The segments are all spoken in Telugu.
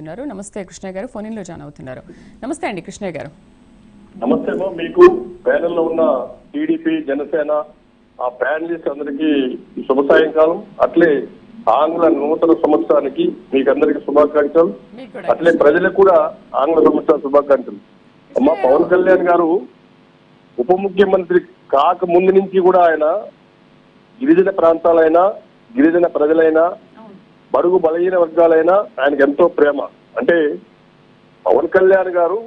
నమస్తే కృష్ణయ్య గారు, ఫోన్ ఇన్లో జాయిన్ అవుతున్నారు. నమస్తే అండి కృష్ణయ్య గారు. నమస్తే మీకు ప్యానెల్ లో ఉన్న టీడీపీ జనసేన ఆ ప్యానలిస్ట్ అందరికీ శుభ సాయంకాలం. అట్లే ఆంగ్ల నూతన సంవత్సరానికి మీకు అందరికి శుభాకాంక్షలు. అట్లే ప్రజలకు కూడా ఆంగ్ల సంవత్సర శుభాకాంక్షలు. అమ్మ పవన్ కళ్యాణ్ గారు ఉప ముఖ్యమంత్రి కాక ముందు నుంచి కూడా ఆయన గిరిజన ప్రాంతాలైనా గిరిజన ప్రజలైనా బడుగు బలహీన వర్గాలైనా ఆయనకు ఎంతో ప్రేమ. అంటే పవన్ కళ్యాణ్ గారు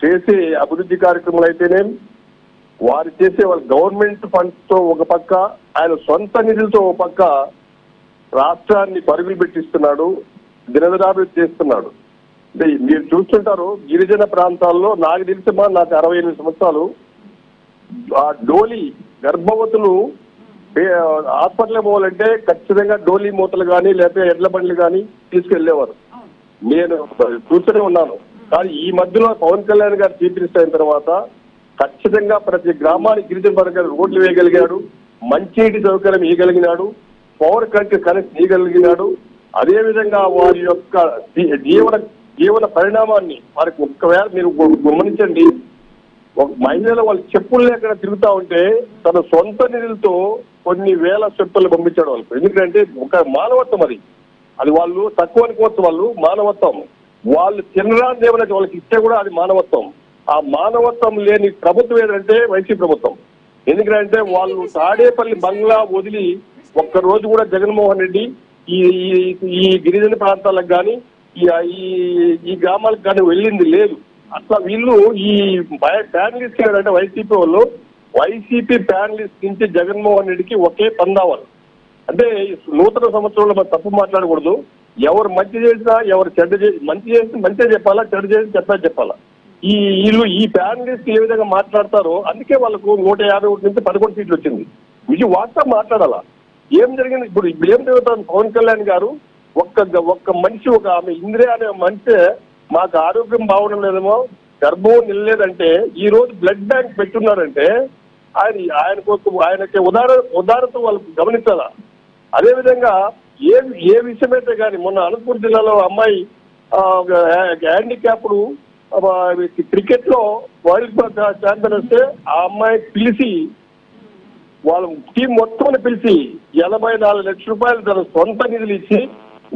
చేసే అభివృద్ధి కార్యక్రమాలు అయితేనే వారు చేసే వాళ్ళ గవర్నమెంట్ ఫండ్స్ తో ఒక పక్క, ఆయన సొంత నిధులతో ఒక పక్క రాష్ట్రాన్ని పరుగులు పెట్టిస్తున్నాడు, దినదినాభివృద్ధి చేస్తున్నాడు. అంటే మీరు చూస్తుంటారు గిరిజన ప్రాంతాల్లో నాకు తెలిసిమా నాకు 68 సంవత్సరాలు ఆ డోలీ గర్భవతులు హాస్పిటల్ పోవాలంటే ఖచ్చితంగా డోలీ మూతలు కానీ లేకపోతే ఎడ్ల బండ్లు కానీ తీసుకెళ్లేవారు. నేను చూస్తూనే ఉన్నాను. కానీ ఈ మధ్యలో పవన్ కళ్యాణ్ గారు చీఫ్ మినిస్టర్ అయిన తర్వాత ఖచ్చితంగా ప్రతి గ్రామానికి గిరిజన వర్గాలు రోడ్లు వేయగలిగాడు, మంచినీటి సౌకర్యం ఇవ్వగలిగినాడు, పవర్ కనెక్ట్ ఇవ్వగలిగినాడు. అదేవిధంగా వారి యొక్క జీవన పరిణామాన్ని వారికి ఒక్కవేళ మీరు గమనించండి, ఒక మహిళలు వాళ్ళు చెప్పులు లేకుండా తిరుగుతా ఉంటే తన సొంత నిధులతో కొన్ని వేల చెప్పులు పంపించాడు వాళ్ళకు. ఎందుకంటే ఒక మానవత్వం అది వాళ్ళు తక్కువ అనుకోవచ్చు, వాళ్ళు మానవత్వం. వాళ్ళు తినరాని ఏమైనా వాళ్ళకి ఇస్తే కూడా అది మానవత్వం. ఆ మానవత్వం లేని ప్రభుత్వం ఏదంటే వైసీపీ ప్రభుత్వం. ఎందుకంటే వాళ్ళు తాడేపల్లి బంగ్లా వదిలి ఒక్క రోజు కూడా జగన్మోహన్ రెడ్డి ఈ గిరిజన ప్రాంతాలకు కానీ ఈ గ్రామాలకు కానీ వెళ్ళింది లేదు. అట్లా వీళ్ళు ఈ ప్యానలిస్ట్ అంటే వైసీపీ వాళ్ళు వైసీపీ ప్యానలిస్ట్ నుంచి జగన్మోహన్ రెడ్డికి ఒకే పందావాలి. అంటే నూతన సంవత్సరంలో మనం తప్పు మాట్లాడకూడదు. ఎవరు మంచి చేసినా ఎవరు చెడ్డ మంచి చేసి మంచిగా చెప్పాలా, చెడ్డ చేసి చెప్పాలా. వీళ్ళు ఈ ప్యానలిస్ట్ ఏ విధంగా మాట్లాడతారో అందుకే వాళ్ళకు 151 నుంచి 11 సీట్లు వచ్చింది. ఇది వాస్తవం మాట్లాడాలా. ఏం జరిగింది ఇప్పుడు ఏం జరుగుతుంది? పవన్ కళ్యాణ్ గారు ఒక్క మనిషి, ఒక ఆమె ఇందిరా అనే మనిషి మాకు ఆరోగ్యం బాగుండడం లేదేమో, గర్భం నిలలేదంటే ఈ రోజు బ్లడ్ బ్యాంక్ పెట్టున్నారంటే ఆయనకి ఉదారత వాళ్ళకి గమనించాలా. అదేవిధంగా ఏ విషయమైతే కానీ మొన్న అనంతపురం జిల్లాలో అమ్మాయి హ్యాండిక్యాప్డ్ క్రికెట్ లో వరల్డ్ ఛాంపియన్ వస్తే ఆ అమ్మాయి పిలిచి వాళ్ళ టీం మొత్తం పిలిచి 84 లక్షల రూపాయలు తన సొంత నిధులు ఇచ్చి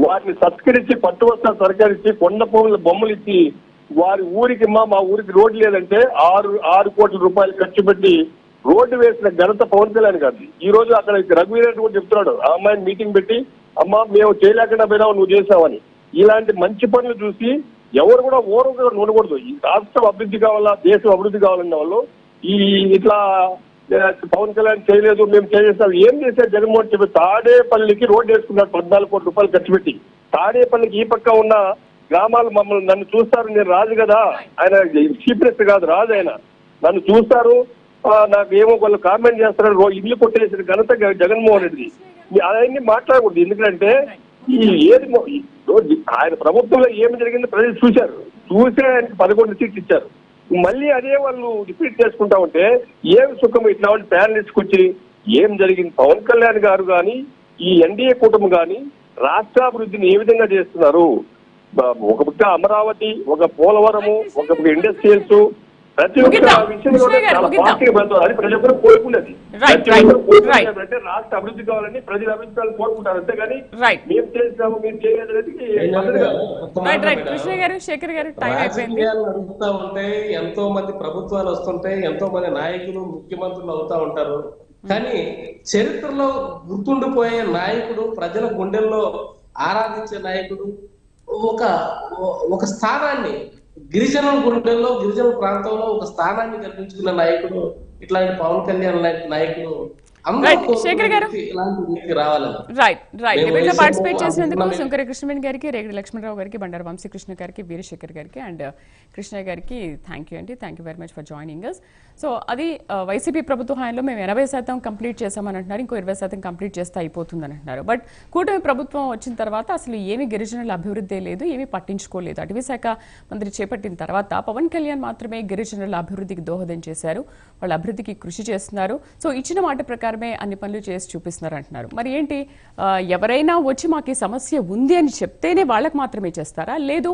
వారిని సత్కరించి పట్టువస్త్రాలు సరకరించి కొండ పువ్వుల బొమ్మలు ఇచ్చి వారి ఊరికి మా ఊరికి రోడ్డు లేదంటే 6 కోట్ల రూపాయలు ఖర్చు పెట్టి రోడ్డు వేసిన ఘనత పవన్ కళ్యాణ్ గారిది. ఈ రోజు అక్కడ రఘువీరెడ్డి కూడా చెప్తున్నాడు, ఆ అమ్మాయిని మీటింగ్ పెట్టి అమ్మా మేము చేయలేకుండా పోయినావు, నువ్వు చేసావని. ఇలాంటి మంచి పనులు చూసి ఎవరు కూడా ఓరగా ఉండకూడదు. ఈ రాష్ట్రం అభివృద్ధి కావాలా, దేశం అభివృద్ధి కావాలన్న వాళ్ళు ఇట్లా పవన్ కళ్యాణ్ చేయలేదు మేము చేసేస్తాం. ఏం చేశారు జగన్మోహన్ చెప్పి తాడేపల్లికి రోడ్డు వేసుకున్నాడు 14 కోట్ల రూపాయలు ఖర్చు పెట్టి. తాడేపల్లికి ఈ పక్క ఉన్న గ్రామాలు మమ్మల్ని నన్ను చూస్తారు, నేను రాజు కదా, ఆయన చీఫ్ మినిస్టర్ కాదు రాజు, ఆయన నన్ను చూస్తారు, నాకు ఏమో వాళ్ళు కామెంట్ చేస్తారు, ఇల్లు కొట్టేసిన ఘనత జగన్మోహన్ రెడ్డి. అవన్నీ మాట్లాడకూడదు. ఎందుకంటే ఆయన ప్రభుత్వంలో ఏమి జరిగిందో ప్రజలు చూసే ఆయనకి 11 సీట్లు ఇచ్చారు. మళ్ళీ అదే వాళ్ళు రిపీట్ చేసుకుంటా ఉంటే ఏం సుఖం? ఇట్లా ప్యానలిస్ట్కి వచ్చి ఏం జరిగింది? పవన్ కళ్యాణ్ గారు కానీ ఈ ఎన్డీఏ కూటమి కానీ రాష్ట్రాభివృద్ధిని ఏ విధంగా చేస్తున్నారు? ఒక పక్క అమరావతి, ఒక పోలవరము, ఒక ఇండస్ట్రియల్స్, ప్రతి ఒక్క విషయంలో చాలా పాజిటివ్ వెళ్తారు. అది ప్రతి ఒక్కరు కోరుకునేది. అంటే రాష్ట్ర అభివృద్ధి కావాలని ప్రజల అభివృద్ధి కావాలని కోరుకుంటారు. అంతేగాని మేము చేసినాము మీరు చేయలేదు. అడుగుతా ఉంటే ఎంతో మంది ప్రభుత్వాలు వస్తుంటాయి, ఎంతో మంది నాయకులు ముఖ్యమంత్రులు అవుతా ఉంటారు. కానీ చరిత్రలో గుర్తుండిపోయే నాయకుడు, ప్రజల గుండెల్లో ఆరాధించే నాయకుడు, ఒక స్థానాన్ని గిరిజన గుండెల్లో గిరిజన ప్రాంతంలో ఒక స్థానాన్ని కల్పించుకున్న నాయకుడు ఇట్లాంటి పవన్ కళ్యాణ్ లాంటి నాయకుడు శేఖర్ గారు పార్టిసిపేట్ చేసినందుకు శంకర కృష్ణవేణి గారికి, రేగడి లక్ష్మణరావు గారికి, బండారు వంశీకృష్ణ గారికి, వీరశేఖర్ గారికి అండ్ కృష్ణయ్య గారికి థ్యాంక్ యూ అండి. Thank you very much for joining us. So అది వైసీపీ ప్రభుత్వ హయాంలో మేము 80% కంప్లీట్ చేసామని అంటున్నారు, ఇంకో 20% కంప్లీట్ చేస్తే అయిపోతుందని అంటున్నారు. బట్ కూటమి ప్రభుత్వం వచ్చిన తర్వాత అసలు ఏమి గిరిజనుల అభివృద్ధి లేదు, ఏమీ పట్టించుకోలేదు. అటవీ శాఖ మంత్రి చేపట్టిన తర్వాత పవన్ కళ్యాణ్ మాత్రమే గిరిజనుల అభివృద్ధికి దోహదం చేశారు, వాళ్ళ అభివృద్ధికి కృషి చేస్తున్నారు. సో ఇచ్చిన మాట ప్రకారం ప్రకారమే అన్ని పనులు చేసి చూపిస్తున్నారు అంటున్నారు. మరి ఏంటి, ఎవరైనా వచ్చి మాకు ఈ సమస్య ఉంది అని చెప్తేనే వాళ్ళకి మాత్రమే చేస్తారా, లేదు